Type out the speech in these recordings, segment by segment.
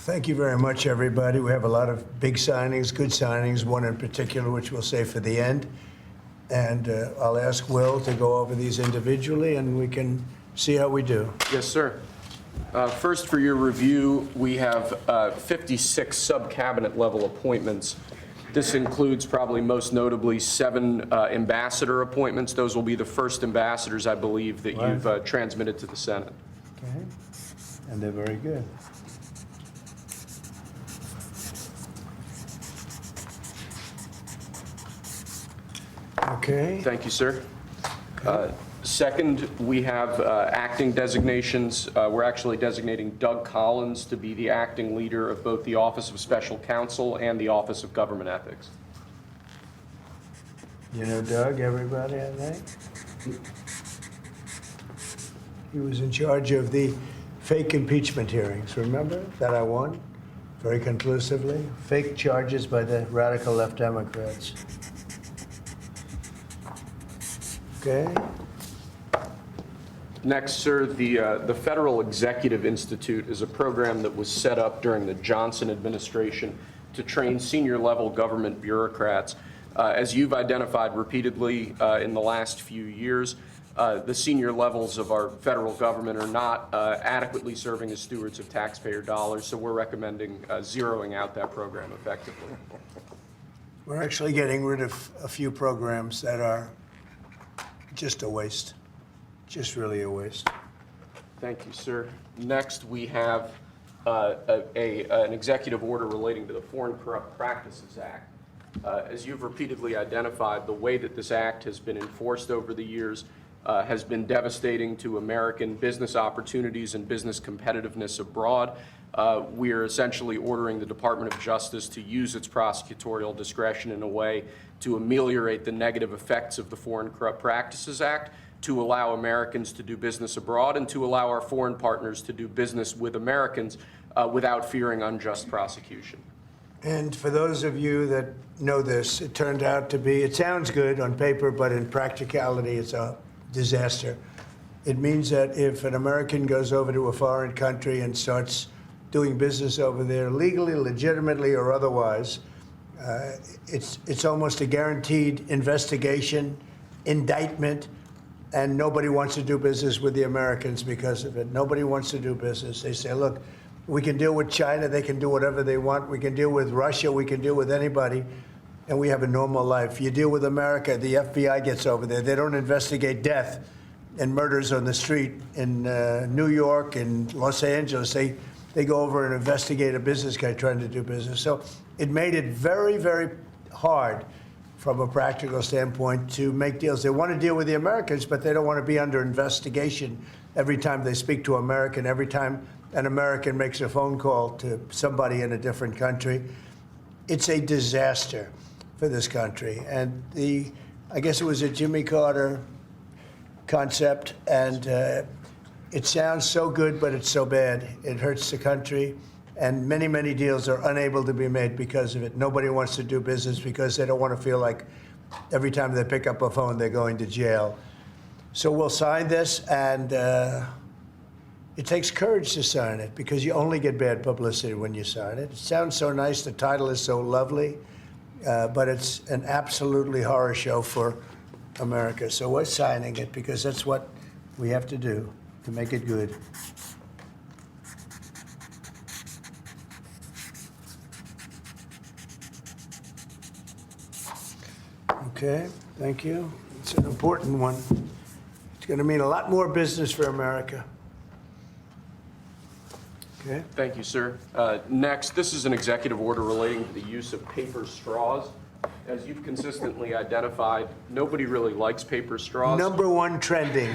Thank you very much, everybody. We have a lot of big signings, good signings, one in particular, which we'll save for the end. And I'll ask Will to go over these individually, and we can see how we do. Yes, sir. First, for your review, we have 56 sub-cabinet level appointments. This includes probably most notably 7 ambassador appointments. Those will be the first ambassadors, I believe, that you've transmitted to the Senate. Okay. And they're very good. Okay. Thank you, sir. Second, we have acting designations. We're actually designating Doug Collins to be the acting leader of both the Office of Special Counsel and the Office of Government Ethics. You know Doug, everybody, I think? He was in charge of the fake impeachment hearings, remember, that I won very conclusively? Fake charges by the radical left Democrats. Okay. Next, sir, the Federal Executive Institute is a program that was set up during the Johnson administration to train senior-level government bureaucrats. As you've identified repeatedly in the last few years, the senior levels of our federal government are not adequately serving as stewards of taxpayer dollars, so we're recommending zeroing out that program effectively. We're actually getting rid of a few programs that are just a waste. Just really a waste. Thank you, sir. Next, we have an executive order relating to the Foreign Corrupt Practices Act. As you've repeatedly identified, the way that this act has been enforced over the years has been devastating to American business opportunities and business competitiveness abroad. We are essentially ordering the Department of Justice to use its prosecutorial discretion in a way to ameliorate the negative effects of the Foreign Corrupt Practices Act, to allow Americans to do business abroad, and to allow our foreign partners to do business with Americans without fearing unjust prosecution. And for those of you that know this, it turned out to be, it sounds good on paper, but in practicality, it's a disaster. It means that if an American goes over to a foreign country and starts doing business over there legally, legitimately, or otherwise, it's almost a guaranteed investigation, indictment, and nobody wants to do business with the Americans because of it. Nobody wants to do business. They say, look, we can deal with China. They can do whatever they want. We can deal with Russia. We can deal with anybody. And we have a normal life. You deal with America, the FBI gets over there. They don't investigate death and murders on the street in New York and Los Angeles. They go over and investigate a business guy trying to do business. So it made it very, very hard from a practical standpoint to make deals. They want to deal with the Americans, but they don't want to be under investigation every time they speak to an American, every time an American makes a phone call to somebody in a different country. It's a disaster for this country. And I guess it was a Jimmy Carter concept, and it sounds so good, but it's so bad. It hurts the country. And many, many deals are unable to be made because of it. Nobody wants to do business because they don't want to feel like every time they pick up a phone, they're going to jail. So we'll sign this, and it takes courage to sign it because you only get bad publicity when you sign it. It sounds so nice. The title is so lovely, but it's an absolutely horror show for America. So we're signing it because that's what we have to do to make it good. Okay, thank you. It's an important one. It's going to mean a lot more business for America. Okay. Thank you, sir. Next, this is an executive order relating to the use of paper straws. As you've consistently identified, nobody really likes paper straws. #1 trending.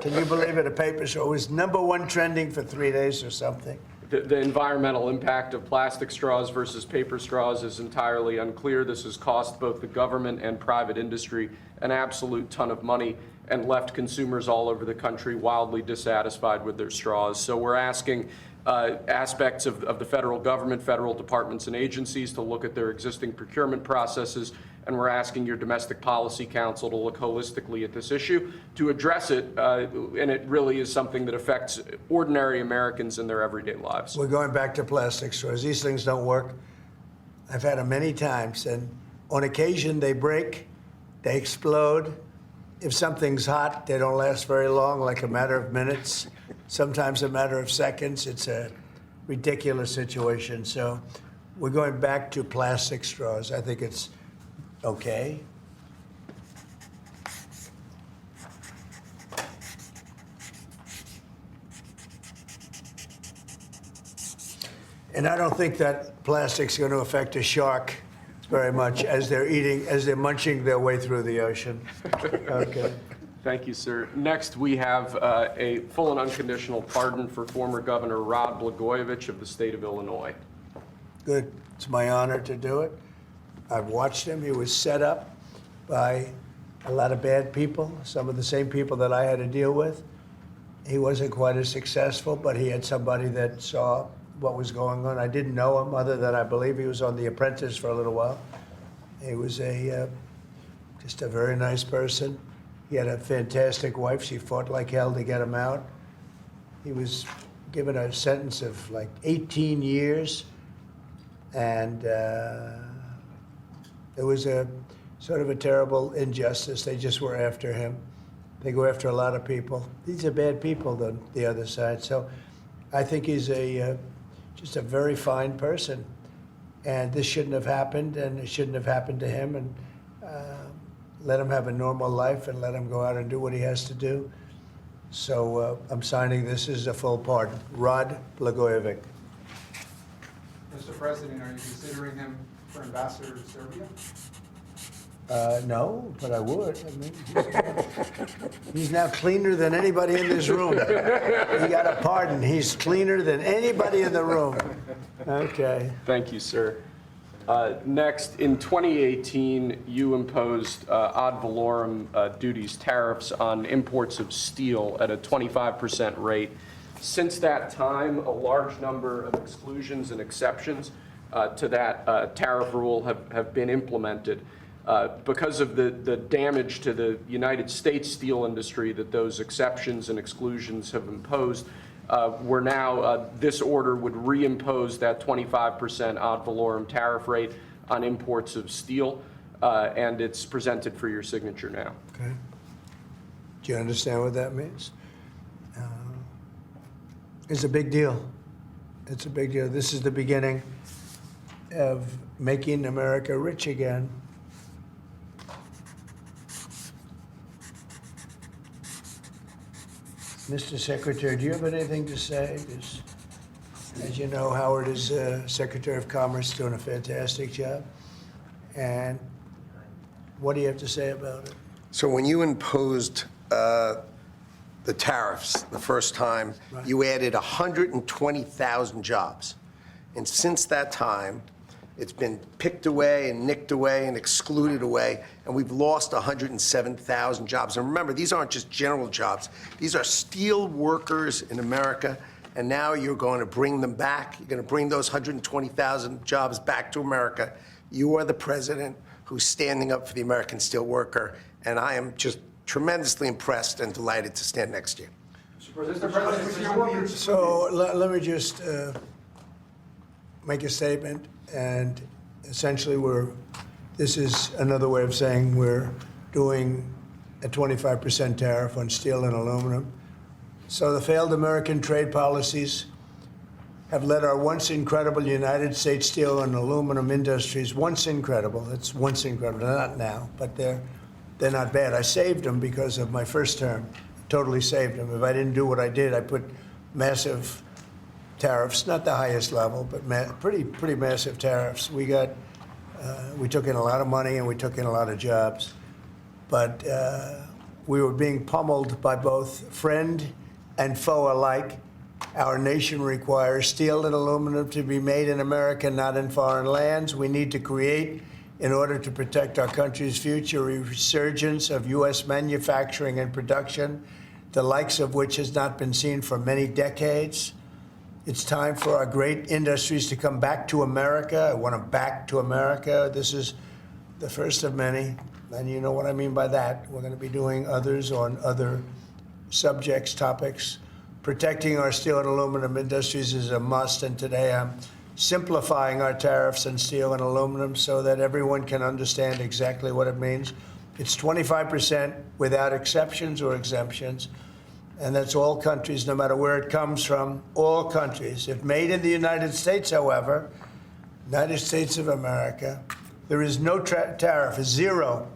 Can you believe it? A paper straw was #1 trending for 3 days or something. The environmental impact of plastic straws versus paper straws is entirely unclear. This has cost both the government and private industry an absolute ton of money and left consumers all over the country wildly dissatisfied with their straws. So we're asking aspects of the federal government, federal departments and agencies to look at their existing procurement processes and we're asking your Domestic Policy Council to look holistically at this issue to address it, and it really is something that affects ordinary Americans in their everyday lives. We're going back to plastic straws. These things don't work. I've had them many times, and on occasion they break, they explode. If something's hot, they don't last very long, like a matter of minutes, sometimes a matter of seconds. It's a ridiculous situation. So we're going back to plastic straws. I think it's okay. And I don't think that plastic's going to affect a shark very much as they're munching their way through the ocean. Okay. Thank you, sir. Next, we have a full and unconditional pardon for former Governor Rod Blagojevich of the state of Illinois. Good. It's my honor to do it. I've watched him. He was set up by a lot of bad people, some of the same people that I had to deal with. He wasn't quite as successful, but he had somebody that saw what was going on. I didn't know him other than I believe he was on The Apprentice for a little while. He was just a very nice person. He had a fantastic wife. She fought like hell to get him out. He was given a sentence of like 18 years. And it was a sort of a terrible injustice. They just were after him. They go after a lot of people. These are bad people, the other side. So I think he's just a very fine person. And this shouldn't have happened, and it shouldn't have happened to him. And let him have a normal life and let him go out and do what he has to do. So I'm signing this as a full pardon. Rod Blagojevich. Mr. President, are you considering him for ambassador to Serbia? No, but I would. I mean, he's now cleaner than anybody in this room. He got a pardon. He's cleaner than anybody in the room. Okay. Thank you, sir. Next, in 2018, you imposed ad valorem duties, tariffs on imports of steel at a 25% rate. Since that time, a large number of exclusions and exceptions to that tariff rule have been implemented. Because of the damage to the United States steel industry that those exceptions and exclusions have imposed, we're now, this order would reimpose that 25% ad valorem tariff rate on imports of steel, and it's presented for your signature now. Okay. Do you understand what that means? It's a big deal. It's a big deal. This is the beginning of making America rich again. Mr. Secretary, do you have anything to say? As you know, Howard is Secretary of Commerce, doing a fantastic job. And what do you have to say about it? So when you imposed the tariffs the first time, Right. You added 120,000 jobs. And since that time, it's been picked away and nicked away and excluded away, and we've lost 107,000 jobs. And remember, these aren't just general jobs. These are steel workers in America, and now you're going to bring them back. You're going to bring those 120,000 jobs back to America. You are the president who's standing up for the American steel worker, and I am just tremendously impressed and delighted to stand next to you. Mr. President, So let me just make a statement, and essentially this is another way of saying we're doing a 25% tariff on steel and aluminum. So the failed American trade policies have led our once incredible United States steel and aluminum industries, once incredible, it's once incredible, not now, but they're not bad. I saved them because of my first term, totally saved them. If I didn't do what I did, I put massive tariffs, not the highest level, but pretty massive tariffs. We took in a lot of money and we took in a lot of jobs, but we were being pummeled by both friend and foe alike. Our nation requires steel and aluminum to be made in America, not in foreign lands. We need to create, in order to protect our country's future, a resurgence of U.S. manufacturing and production, the likes of which has not been seen for many decades. It's time for our great industries to come back to America. I want them back to America. This is the first of many, and you know what I mean by that. We're going to be doing others on other subjects, topics. Protecting our steel and aluminum industries is a must, and today I'm simplifying our tariffs on steel and aluminum so that everyone can understand exactly what it means. It's 25% without exceptions or exemptions, and that's all countries, no matter where it comes from, all countries. If made in the United States, however, United States of America, there is no tariff, zero.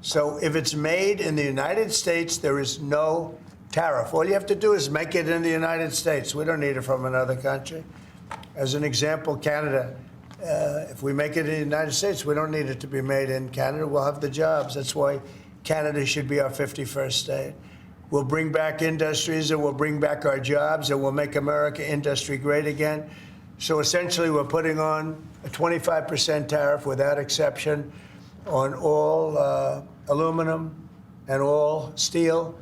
So if it's made in the United States, there is no tariff. All you have to do is make it in the United States. We don't need it from another country. As an example, Canada, if we make it in the United States, we don't need it to be made in Canada. We'll have the jobs. That's why Canada should be our 51st state. We'll bring back industries, and we'll bring back our jobs, and we'll make America industry great again. So essentially, we're putting on a 25% tariff without exception on all aluminum and all steel.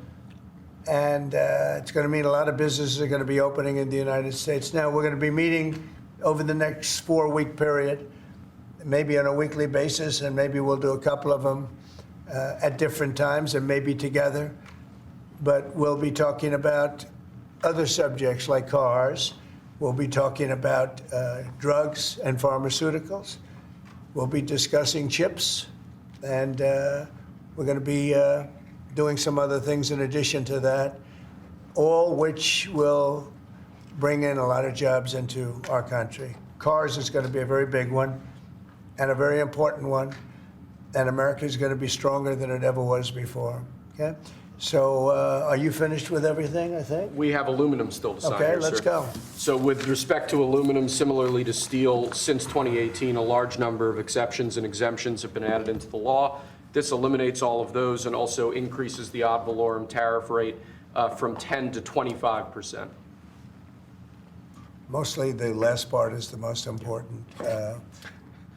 And it's going to mean a lot of businesses are going to be opening in the United States. Now, we're going to be meeting over the next 4-week period, maybe on a weekly basis, and maybe we'll do a couple of them at different times and maybe together. But we'll be talking about other subjects like cars. We'll be talking about drugs and pharmaceuticals. We'll be discussing chips. And we're going to be doing some other things in addition to that, all which will bring in a lot of jobs into our country. Cars is going to be a very big one and a very important one, and America is going to be stronger than it ever was before. Okay? So are you finished with everything, I think? We have aluminum still to sign Okay, here, let's sir. go. So with respect to aluminum, similarly to steel, since 2018, a large number of exceptions and exemptions have been added into the law. This eliminates all of those and also increases the ad valorem tariff rate from 10 to 25%. Mostly the last part is the most important,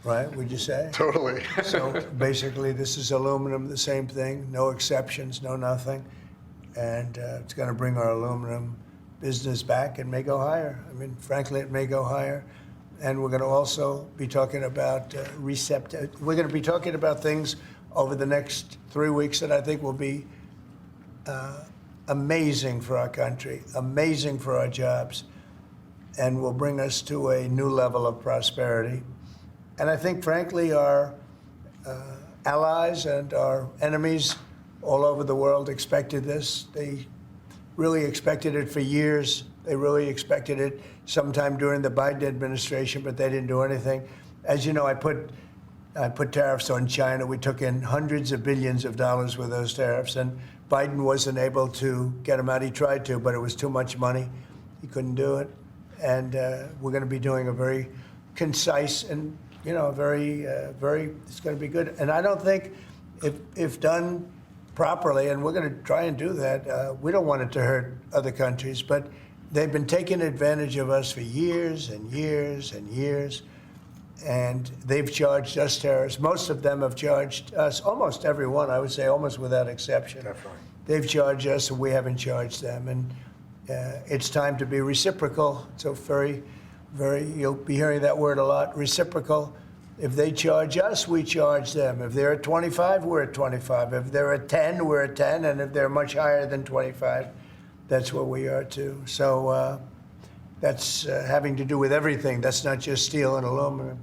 right, would you say? Totally. So basically, this is aluminum, the same thing, no exceptions, no nothing. And it's going to bring our aluminum business back and may go higher. I mean, frankly, it may go higher. And we're going to also be talking about we're going to be talking about things over the next 3 weeks that I think will be amazing for our country, amazing for our jobs, and will bring us to a new level of prosperity. And I think, frankly, our allies and our enemies all over the world expected this. They really expected it for years. They really expected it sometime during the Biden administration, but they didn't do anything. As you know, I put tariffs on China. We took in hundreds of billions of dollars with those tariffs, and Biden wasn't able to get them out. He tried to, but it was too much money. He couldn't do it. And we're going to be doing a very concise and, very, it's going to be good. And I don't think if done properly, and we're going to try and do that, we don't want it to hurt other countries, but they've been taking advantage of us for years and years and years. And they've charged us tariffs. Most of them have charged us, almost everyone, I would say, almost without exception. Definitely. They've charged us, and we haven't charged them. And it's time to be reciprocal. So you'll be hearing that word a lot, reciprocal. If they charge us, we charge them. If they're at 25, we're at 25. If they're at 10, we're at 10. And if they're much higher than 25, that's where we are too. So that's having to do with everything. That's not just steel and aluminum.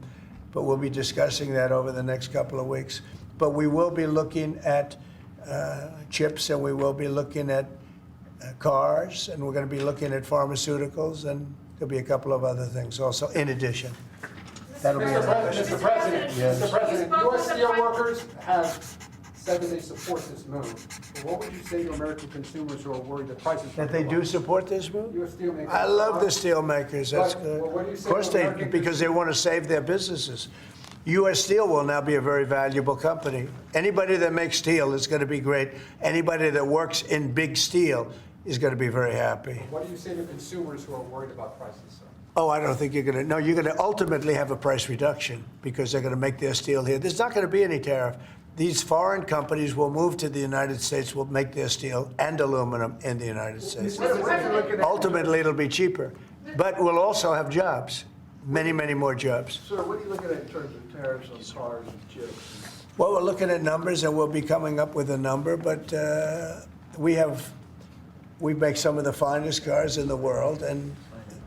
But we'll be discussing that over the next couple of weeks. But we will be looking at chips, and we will be looking at cars, and we're going to be looking at pharmaceuticals, and there'll be a couple of other things also in addition. That'll be Mr. President, Yes. Mr. President, You spoke U.S. with the steel Prime- workers have said that they support this move. But what would you say to American consumers who are worried that prices That they do support this move? U.S. steelmakers. I love the steel makers. That's But, good. well, what do you Of say course to they, American because they want to save their businesses. U.S. Steel will now be a very valuable company. Anybody that makes steel is going to be great. Anybody that works in big steel is going to be very happy. What do you say to consumers who are worried about prices, sir? Oh, I don't think you're going to. No, you're going to ultimately have a price reduction because they're going to make their steel here. There's not going to be any tariff. These foreign companies will move to the United States, will make their steel and aluminum in the United States. Mr. President, Ultimately, it'll be cheaper. But we'll also have jobs, many, many more jobs. Sir, what are you looking at in terms of tariffs on cars and chips? Well, we're looking at numbers, and we'll be coming up with a number, but we make some of the finest cars in the world, and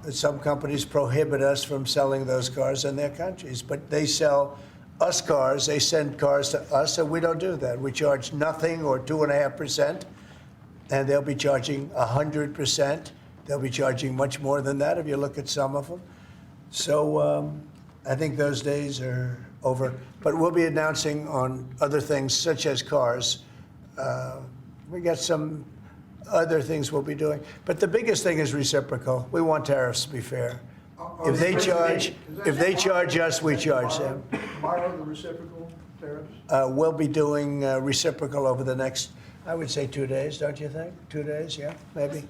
some companies prohibit us from selling those cars in their countries. But they sell us cars, they send cars to us, and we don't do that. We charge nothing or 2.5%, and they'll be charging 100%. They'll be charging much more than that if you look at some of them. So I think those days are over. But we'll be announcing on other things, such as cars. We got some other things we'll be doing. But the biggest thing is reciprocal. We want tariffs to be fair. If they charge us, we charge them. Tomorrow, the reciprocal tariffs? We'll be doing reciprocal over the next, I would say, 2 days, don't you think? 2 days, yeah, maybe.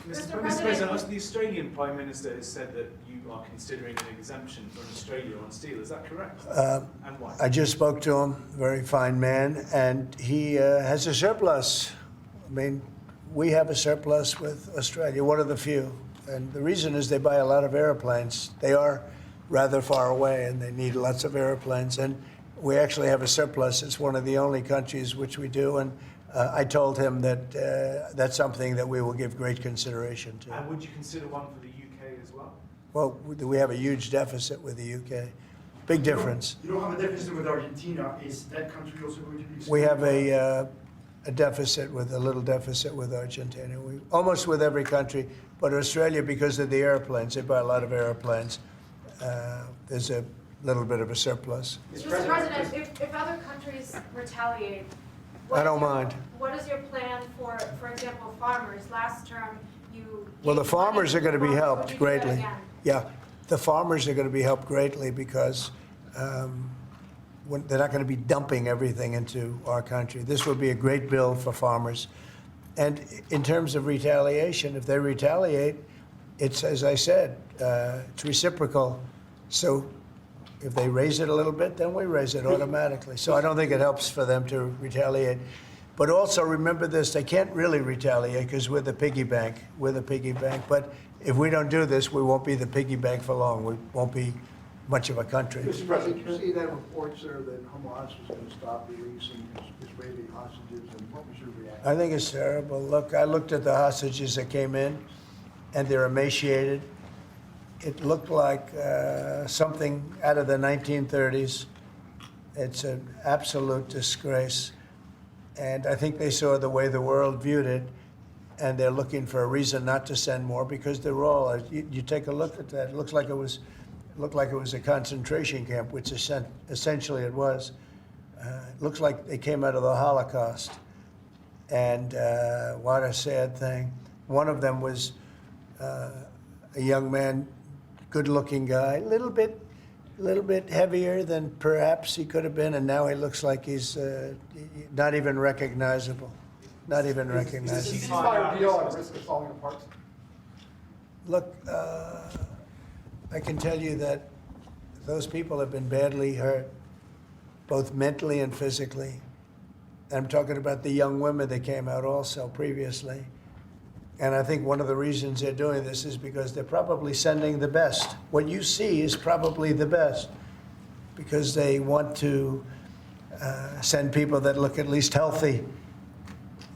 Mr. President, also the Australian Prime Minister has said that you are considering an exemption for Australia on steel. Is that correct? And why? I just spoke to him, very fine man, and he has a surplus. I mean, we have a surplus with Australia, one of the few. And the reason is they buy a lot of airplanes. They are rather far away, and they need lots of airplanes. And we actually have a surplus. It's one of the only countries which we do. And I told him that that's something that we will give great consideration to. And would you consider one for the UK as well? Well, we have a huge deficit with the UK. Big difference. You don't have a deficit with Argentina. Is that country also going to be? We have a little deficit with Argentina. We almost with every country, but Australia, because of the airplanes, they buy a lot of airplanes. There's a little bit of a surplus. Mr. President, if other countries retaliate, I don't mind. What is your plan for example, farmers? Last term, you. Well, the gave farmers are money going to be to farmers. helped Would you do that greatly. again? Yeah, the farmers are going to be helped greatly because they're not going to be dumping everything into our country. This will be a great bill for farmers. And in terms of retaliation, if they retaliate, it's, as I said, it's reciprocal. So if they raise it a little bit, then we raise it automatically. So I don't think it helps for them to retaliate. But also remember this, they can't really retaliate because we're the piggy bank. We're the piggy bank. But if we don't do this, we won't be the piggy bank for long. We won't be much of a country. Mr. President, you see that report, sir, that Hamas was going to stop releasing Israeli hostages, and what was your reaction? I think it's terrible. Look, I looked at the hostages that came in, and they're emaciated. It looked like something out of the 1930s. It's an absolute disgrace. And I think they saw the way the world viewed it, and they're looking for a reason not to send more because they're all, you take a look at that, it looks like it was a concentration camp, which essentially it was. It looks like they came out of the Holocaust. And what a sad thing. One of them was a young man, good-looking guy, a little bit heavier than perhaps he could have been, and now he looks like he's not even recognizable. Not even Is the recognizable. ceasefire deal at risk of falling apart? Look, I can tell you that those people have been badly hurt, both mentally and physically. I'm talking about the young women that came out also previously. And I think one of the reasons they're doing this is because they're probably sending the best. What you see is probably the best because they want to send people that look at least healthy.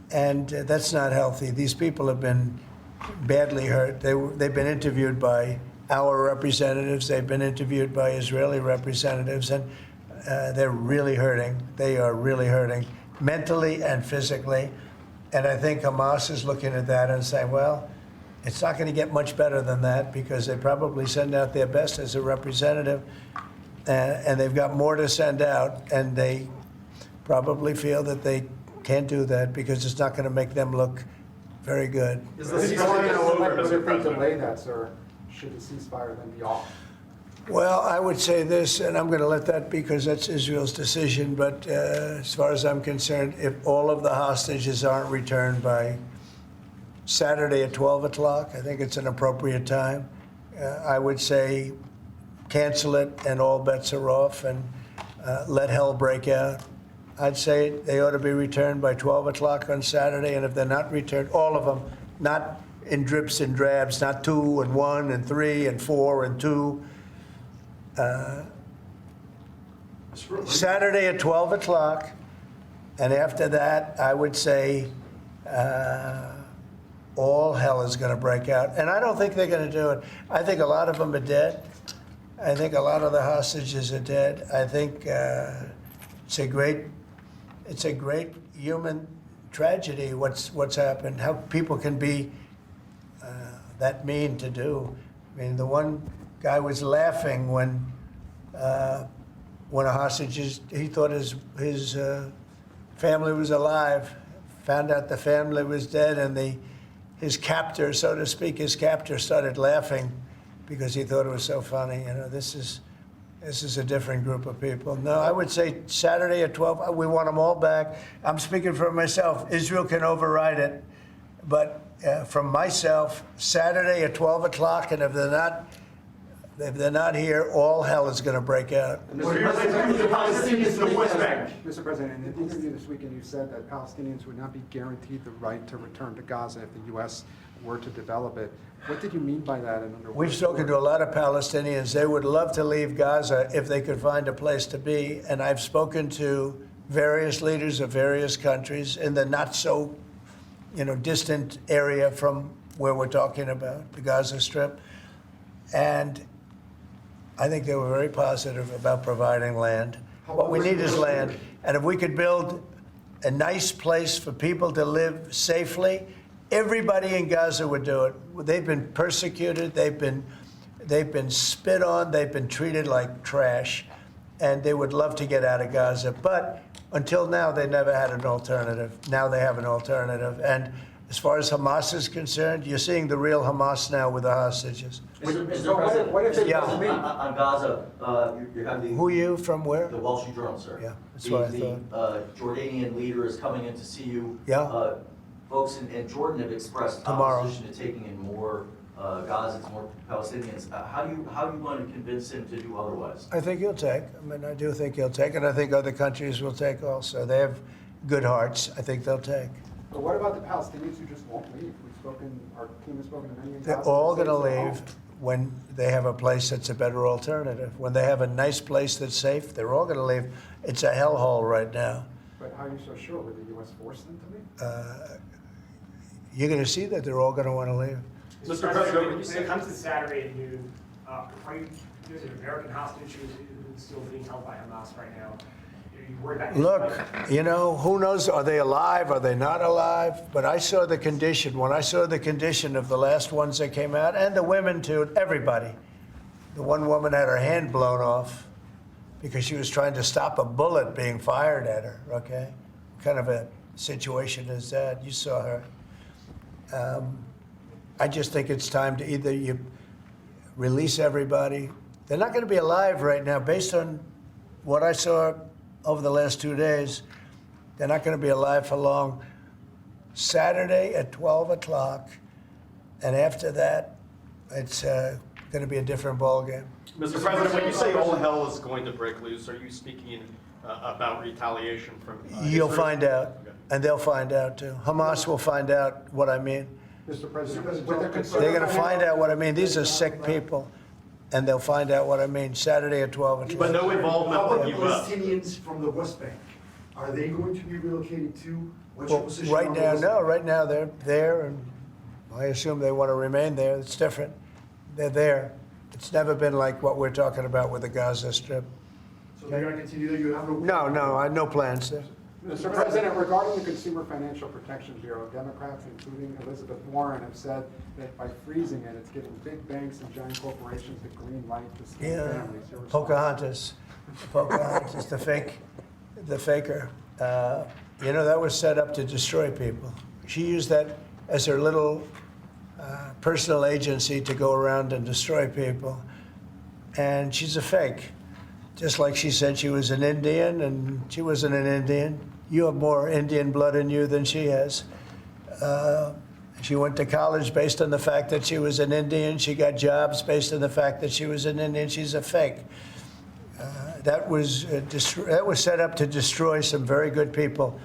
And that's not healthy. These people have been badly hurt. They've been interviewed by our representatives. They've been interviewed by Israeli representatives, and they're really hurting. They are really hurting mentally and physically. And I think Hamas is looking at that and saying, well, it's not going to get much better than that because they probably send out their best as a representative, and they've got more to send out, and they probably feel that they can't do that because it's not going to make them look very good. Is the ceasefire if they delay that, sir? Should the ceasefire then be off? Well, I would say this, and I'm going to let that because that's Israel's decision, but as far as I'm concerned, if all of the hostages aren't returned by Saturday at 12 o'clock, I think it's an appropriate time. I would say cancel it and all bets are off and let hell break out. I'd say they ought to be returned by 12 o'clock on Saturday, and if they're not returned, all of them, not in drips and drabs, not 2 and 1 and 3 and 4 and 2. Saturday at 12 o'clock, and after that, I would say all hell is going to break out. And I don't think they're going to do it. I think a lot of them are dead. I think a lot of the hostages are dead. I think it's a great human tragedy what's happened, how people can be that mean to do. I mean, the one guy was laughing when a hostage he thought his family was alive, found out the family was dead, and his captor, so to speak, started laughing because he thought it was so funny. You know, this is a different group of people. No, I would say Saturday at 12, we want them all back. I'm speaking for myself. Israel can override it. But from myself, Saturday at 12 o'clock, and if they're not here, all hell is going to break out. Mr. President, in an interview this weekend, you said that Palestinians would not be guaranteed the right to return to Gaza if the U.S. were to develop it. What did you mean by that? And under We've spoken to a lot of Palestinians. They would love to leave Gaza if they could find a place to be. And I've spoken to various leaders of various countries in the not so, distant area from where we're talking about, the Gaza Strip. And I think they were very positive about providing land. What we need is land. And if we could build a nice place for people to live safely, everybody in Gaza would do it. They've been persecuted. They've been spit on. They've been treated like trash. And they would love to get out of Gaza. But until now, they never had an alternative. Now they have an alternative. And as far as Hamas is concerned, you're seeing the real Hamas now with the hostages. Mr. President, what if they Yeah. don't meet? on Gaza, you have the... Who are you, from where? The Wall Street Journal, sir. Yeah, that's what I The Jordanian leader is coming in to see you. Yeah. Folks in Jordan have expressed Tomorrow. opposition to taking in more Gazans, more Palestinians. How do you going to convince him to do otherwise? I think he'll take. I do think he'll take, and I think other countries will take also. They have good hearts. I think they'll take. But what about the Palestinians who just won't leave? Our team has spoken to many in Gaza. They're all who say going to they leave won't. when they have a place that's a better alternative. When they have a nice place that's safe, they're all going to leave. It's a hellhole right now. But how are you so sure? Would the U.S. force them to leave? You're going to see that they're all going to want to leave. Mr. President, when it comes to Saturday at noon, there's an American hostage who's still being held by Hamas right now. Are you worried about Look, who knows? Are they alive? Are they not alive? But I saw the condition. When I saw the condition of the last ones that came out, and the women too, everybody. The one woman had her hand blown off because she was trying to stop a bullet being fired at her, okay? What kind of a situation is that? You saw her. I just think it's time to either you release everybody. They're not going to be alive right now, based on what I saw over the last 2 days. They're not going to be alive for long. Saturday at 12 o'clock, and after that, it's going to be a different ballgame. Mr. President, when you say all hell is going to break loose, are you speaking about retaliation from You'll Israel? find out, Okay. and they'll find out too. Hamas will find out what I mean. Mr. President, Mr. with the concern They're going to of- find out what I mean. These are sick people, and they'll find out what I mean Saturday at 12 o'clock. But no How involvement about with U.S. Palestinians from the West Bank? Are they going to be relocated too? What's your Well, position right on the now, West no. Bank? Right now, they're there, and I assume they want to remain there. It's different. They're there. It's never been like what we're talking about with the Gaza Strip. So they're going to continue there? You have No, I have no plans there. Mr. President, regarding the Consumer Financial Protection Bureau, Democrats, including Elizabeth Warren, have said that by freezing it, it's giving big banks and giant corporations the green light to scam Yeah, families. Your response? Pocahontas, the faker. That was set up to destroy people. She used that as her little personal agency to go around and destroy people. And she's a fake. Just like she said she was an Indian, and she wasn't an Indian. You have more Indian blood in you than she has. She went to college based on the fact that she was an Indian. She got jobs based on the fact that she was an Indian. She's a fake. That was set up to destroy some very good people,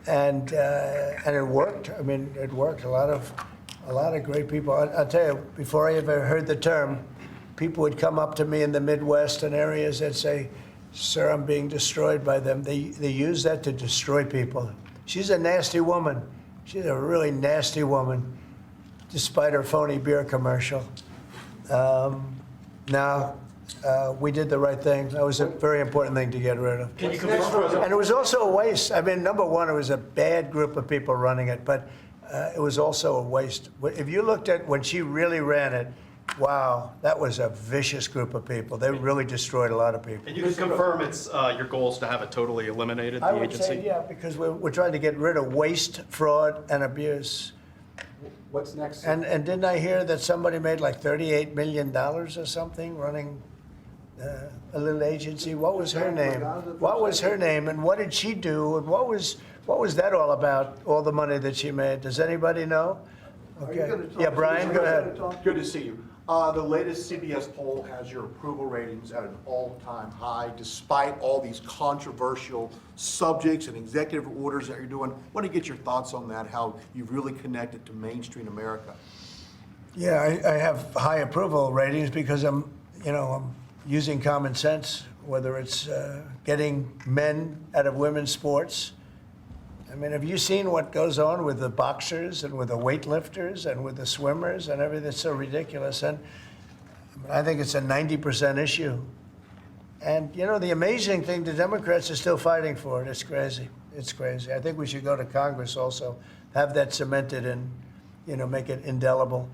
and it worked. I mean, it worked. A lot of great people. I'll tell you, before I ever heard the term, people would come up to me in the Midwest and areas that say, Sir, I'm being destroyed by them. They use that to destroy people. She's a nasty woman. She's a really nasty woman, despite her phony beer commercial. We did the right thing. That was a very important thing to get rid of. Can you confirm? And it was also a waste. I mean, number one, it was a bad group of people running it, but it was also a waste. If you looked at when she really ran it, wow, that was a vicious group of people. They really destroyed a lot of people. And you can confirm it's your goal is to have it totally eliminated, I the would say, agency? yeah, because we're trying to get rid of waste, fraud, and abuse. What's next? And didn't I hear that somebody made like $38 million or something running a little agency? What was her name? What was her name? And what did she do? And what was that all about? All the money that she made? Does anybody know? Are you Okay. gonna talk- Yeah, Brian, go are you gonna ahead. talk- Good to see you. The latest CBS poll has your approval ratings at an all-time high, despite all these controversial subjects and executive orders that you're doing. Want to get your thoughts on that, how you've really connected to mainstream America. Yeah, I have high approval ratings because I'm using common sense, whether it's getting men out of women's sports. I mean, have you seen what goes on with the boxers and with the weightlifters and with the swimmers and everything? It's so ridiculous. And I think it's a 90% issue. And, the amazing thing, the Democrats are still fighting for it. It's crazy. It's crazy. I think we should go to Congress also, have that cemented and, make it indelible.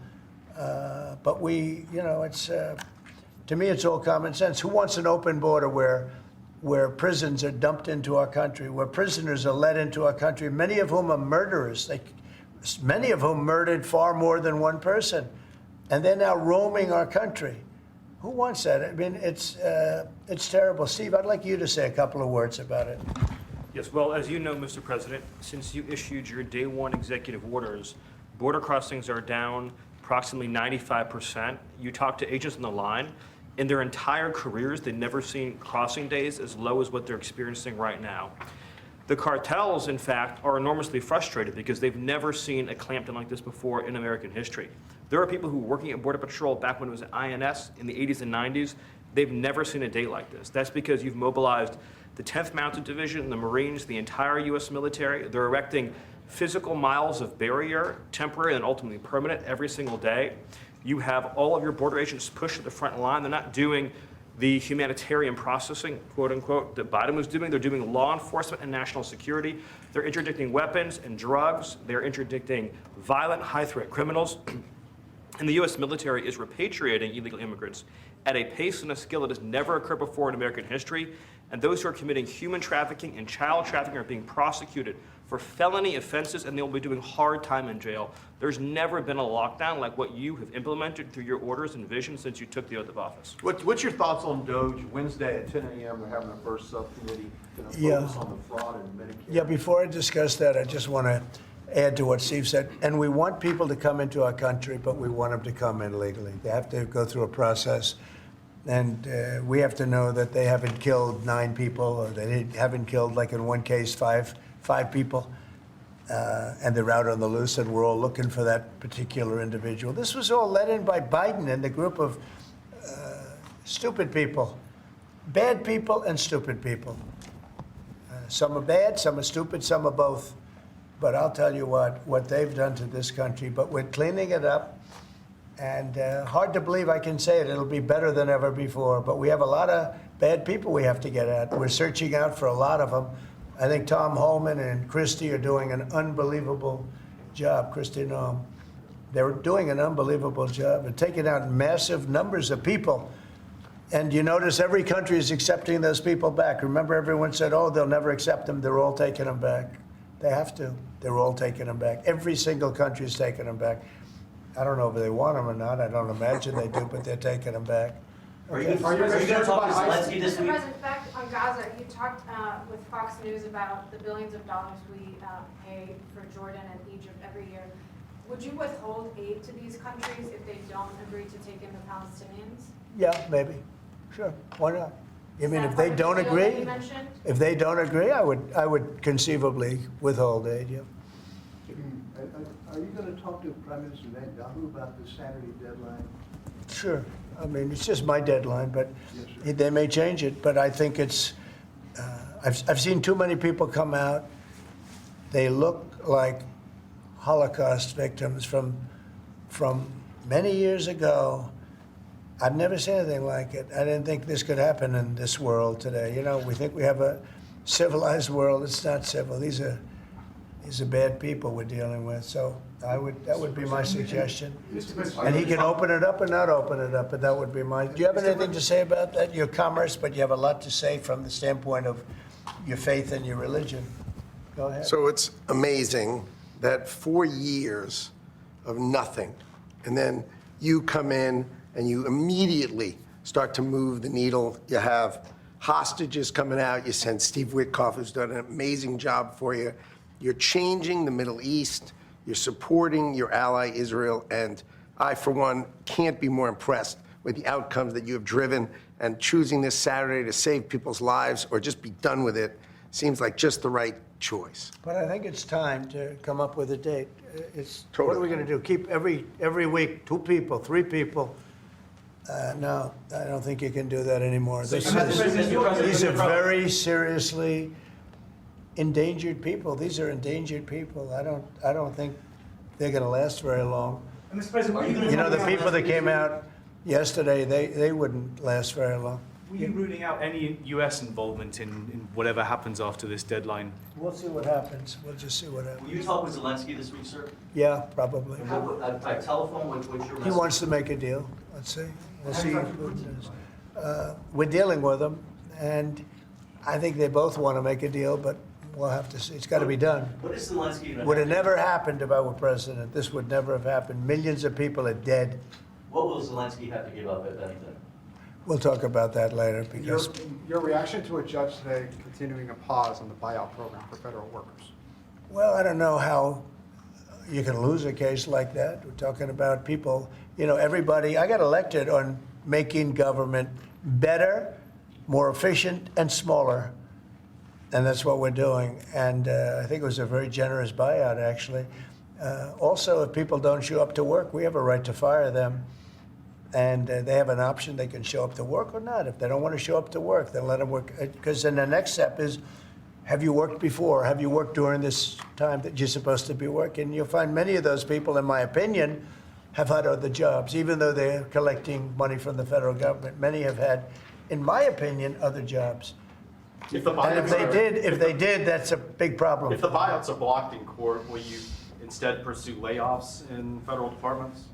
But it's, to me, it's all common sense. Who wants an open border where prisons are dumped into our country, where prisoners are led into our country, many of whom are murderers, many of whom murdered far more than one person, and they're now roaming our country? Who wants that? I mean, it's terrible. Steve, I'd like you to say a couple of words about it. Yes, well, as you know, Mr. President, since you issued your day one executive orders, border crossings are down approximately 95%. You talk to agents on the line. In their entire careers, they've never seen crossing days as low as what they're experiencing right now. The cartels, in fact, are enormously frustrated because they've never seen a clampdown like this before in American history. There are people who were working at Border Patrol back when it was INS in the 80s and 90s. They've never seen a day like this. That's because you've mobilized the 10th Mounted Division, the Marines, the entire U.S. military. They're erecting physical miles of barrier, temporary and ultimately permanent, every single day. You have all of your border agents pushed to the front line. They're not doing the humanitarian processing, quote unquote, that Biden was doing. They're doing law enforcement and national security. They're interdicting weapons and drugs. They're interdicting violent, high-threat criminals. And the U.S. military is repatriating illegal immigrants at a pace and a skill that has never occurred before in American history. And those who are committing human trafficking and child trafficking are being prosecuted for felony offenses, and they'll be doing hard time in jail. There's never been a lockdown like what you have implemented through your orders and vision since you took the oath of office. What's your thoughts on Doge? Wednesday at 10 a.m. They're having their first subcommittee to focus on the fraud in Medicare. Yeah, before I discuss that, I just want to add to what Steve said. And we want people to come into our country, but we want them to come in legally. They have to go through a process. And we have to know that they haven't killed 9 people, or they haven't killed, like in one case, five people. And they're out on the loose, and we're all looking for that particular individual. This was all led in by Biden and the group of stupid people, bad people and stupid people. Some are bad, some are stupid, some are both. But I'll tell you what they've done to this country. But we're cleaning it up, and hard to believe I can say it. It'll be better than ever before. But we have a lot of bad people we have to get at. We're searching out for a lot of them. I think Tom Holman and Christie are doing an unbelievable job. Christie Noam. They're doing an unbelievable job and taking out massive numbers of people. And you notice every country is accepting those people back. Remember, everyone said, oh, they'll never accept them. They're all taking them back. They have to. They're all taking them back. Every single country is taking them back. I don't know if they want them or not. I don't imagine they do, but they're taking them back. Are you going to talk to Zelensky this Mr. week? President, back on Gaza, you talked with Fox News about the billions of dollars we pay for Jordan and Egypt every year. Would you withhold aid to these countries if they don't agree to take in the Palestinians? Yeah, maybe. Sure. Why not? You mean Is if that they part don't of the deal that agree? you mentioned? If they don't agree, I would conceivably withhold aid, yeah. Are you going to talk to Prime Minister Netanyahu about the Saturday deadline? Sure. I mean, it's just my deadline, but they may change it. But I think it's, I've seen too many people come out. They look like Holocaust victims from many years ago. I've never seen anything like it. I didn't think this could happen in this world today. You know, we think we have a civilized world. It's not civil. These are bad people we're dealing with. So that would be my suggestion. And he can open it up or not open it up, but that would be my. Do you have anything to say about that? Your commerce, but you have a lot to say from the standpoint of your faith and your religion. Go ahead. So it's amazing that 4 years of nothing, and then you come in and you immediately start to move the needle. You have hostages coming out. You send Steve Witkoff, who's done an amazing job for you. You're changing the Middle East. You're supporting your ally, Israel. And I, for one, can't be more impressed with the outcomes that you have driven. And choosing this Saturday to save people's lives or just be done with it seems like just the right choice. But I think it's time to come up with a date. It's Totally. What are we going to do? Keep every week 2 people, 3 people? No, I don't think you can do that anymore. These are very seriously endangered people. These are endangered people. I don't think they're going to last very long. Mr. President, You know, the people that came out yesterday, they wouldn't last very long. were you ruling out any US involvement in whatever happens after this deadline? We'll see what happens. We'll just see what Will happens. you talk with Zelensky this week, sir? Yeah, probably. By telephone, what's your message? He wants to make a deal. Let's see. We'll see. We're dealing with him, and I think they both want to make a deal, but we'll have to see. It's got to be done. What is Zelensky going to Would have never happened if I were president. This would never have happened. Millions of people are dead. What will Zelensky have to give up, if anything? We'll talk about that later because Your reaction to a judge today continuing a pause on the buyout program for federal workers? well, I don't know how you can lose a case like that. We're talking about people, you know, everybody. I got elected on making government better, more efficient, and smaller. And that's what we're doing. And I think it was a very generous buyout, actually. Also, if people don't show up to work, we have a right to fire them. And they have an option. They can show up to work or not. If they don't want to show up to work, then let them work. Because then the next step is, have you worked before? Have you worked during this time that you're supposed to be working? You'll find many of those people, in my opinion, have had other jobs, even though they're collecting money from the federal government. Many have had, in my opinion, other jobs. If the And if they did, that's a big problem. If the buyouts are blocked in court, will you instead pursue layoffs in federal departments?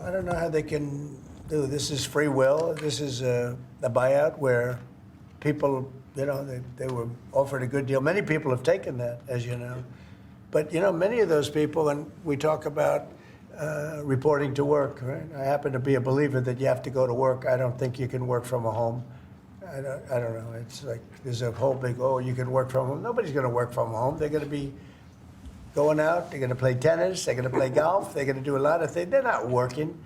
I don't know how they can do. This is free will. This is a buyout where people, you know, they were offered a good deal. Many people have taken that, as you know. But, you know, many of those people, and we talk about reporting to work, right? I happen to be a believer that you have to go to work. I don't think you can work from a home. I don't know. It's like there's a whole big, oh, you can work from home. Nobody's going to work from home. They're going to be going out. They're going to play tennis. They're going to play golf. They're going to do a lot of things. They're not working.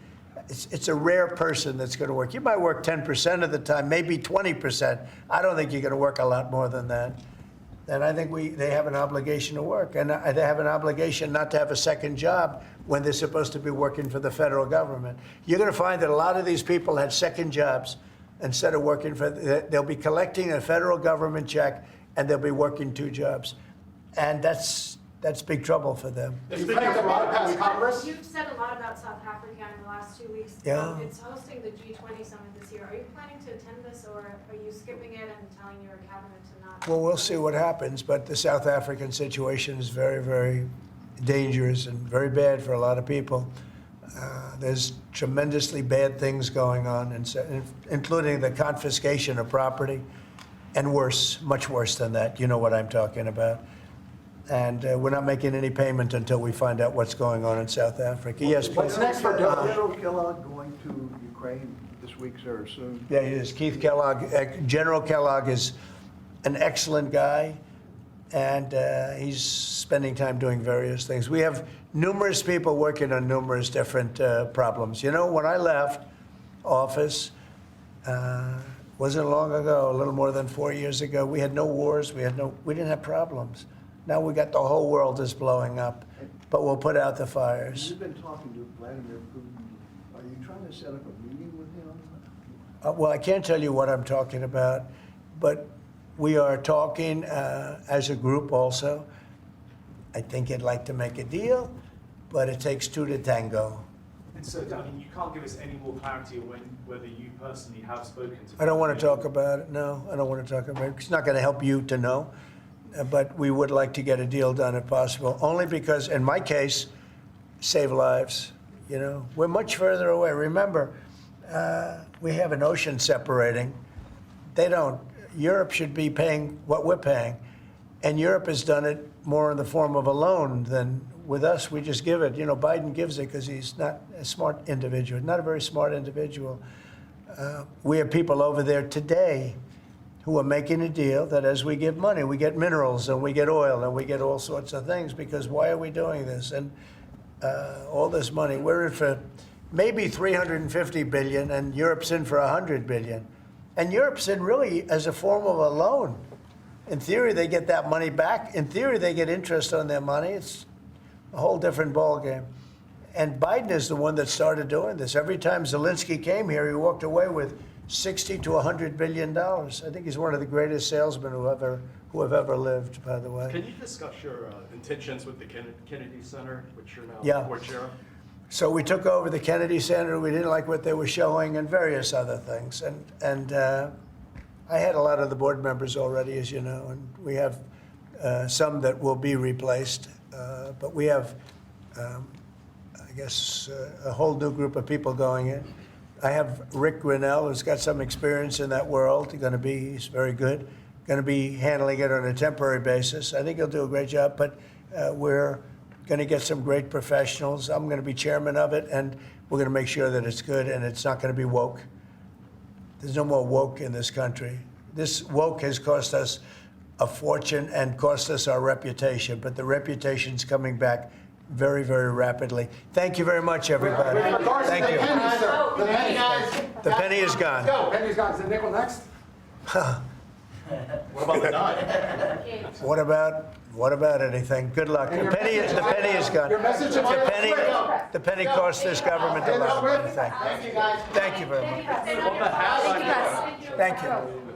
It's a rare person that's going to work. You might work 10% of the time, maybe 20%. I don't think you're going to work a lot more than that. And I think they have an obligation to work. And they have an obligation not to have a second job when they're supposed to be working for the federal government. You're going to find that a lot of these people had second jobs. Instead of working they'll be collecting a federal government check, and they'll be working 2 jobs. And that's big trouble for them. You've had a lot past Congress. You've said a lot about South Africa in the last 2 weeks. Yeah. It's hosting the G20 summit this year. Are you planning to attend this, or are you skipping it and telling your cabinet to not? Well, we'll see what happens, but the South African situation is very, very dangerous and very bad for a lot of people. There's tremendously bad things going on, including the confiscation of property, and worse, much worse than that. You know what I'm talking about. And we're not making any payment until we find out what's going on in South Africa. Yes, please. What's next for General Kellogg going to Ukraine this week, sir, or soon? Yeah, he is. Keith Kellogg. General Kellogg is an excellent guy, and he's spending time doing various things. We have numerous people working on numerous different problems. You know, when I left office, wasn't long ago, a little more than 4 years ago, we had no wars, we didn't have problems. Now we got the whole world is blowing up, but we'll put out the fires. You've been talking to Vladimir Putin. Are you trying to set up a meeting with him? Well, I can't tell you what I'm talking about, but we are talking as a group also. I think I'd like to make a deal, but it takes two to tango. And so, I mean, you can't give us any more clarity on whether you personally have spoken to. I don't want to talk about it, no. I don't want to talk about it. It's not going to help you to know, but we would like to get a deal done if possible, only because, in my case, save lives. You know, we're much further away. Remember, we have an ocean separating. They don't. Europe should be paying what we're paying, and Europe has done it more in the form of a loan than with us. We just give it. You know, Biden gives it because he's not a smart individual, not a very smart individual. We have people over there today who are making a deal that as we give money, we get minerals and we get oil and we get all sorts of things, because why are we doing this? And all this money, we're in for maybe 350 billion and Europe's in for 100 billion. And Europe's in really as a form of a loan. In theory, they get that money back. In theory, they get interest on their money. It's a whole different ballgame. And Biden is the one that started doing this. Every time Zelensky came here, he walked away with 60 to 100 billion dollars. I think he's one of the greatest salesmen who have ever lived, by the way. Can you discuss your intentions with the Kennedy Center, which you're now Yeah. board chair of? So we took over the Kennedy Center. We didn't like what they were showing and various other things. And I had a lot of the board members already, as you know, and we have some that will be replaced. But we have, I guess, a whole new group of people going in. I have Rick Grinnell, who's got some experience in that world. He's very good. Going to be handling it on a temporary basis. I think he'll do a great job, but we're going to get some great professionals. I'm going to be chairman of it, and we're going to make sure that it's good and it's not going to be woke. There's no more woke in this country. This woke has cost us a fortune and cost us our reputation, but the reputation's coming back very, very rapidly. Thank you very much, everybody. Thank you. The penny, guys. The penny is gone. Go, penny's gone. Is the nickel next? What about the dime? What about anything? Good luck. The penny is gone. Your message to The penny cost this government a lot of money. Thank you. Thank you, guys. Thank you very much. Thank you.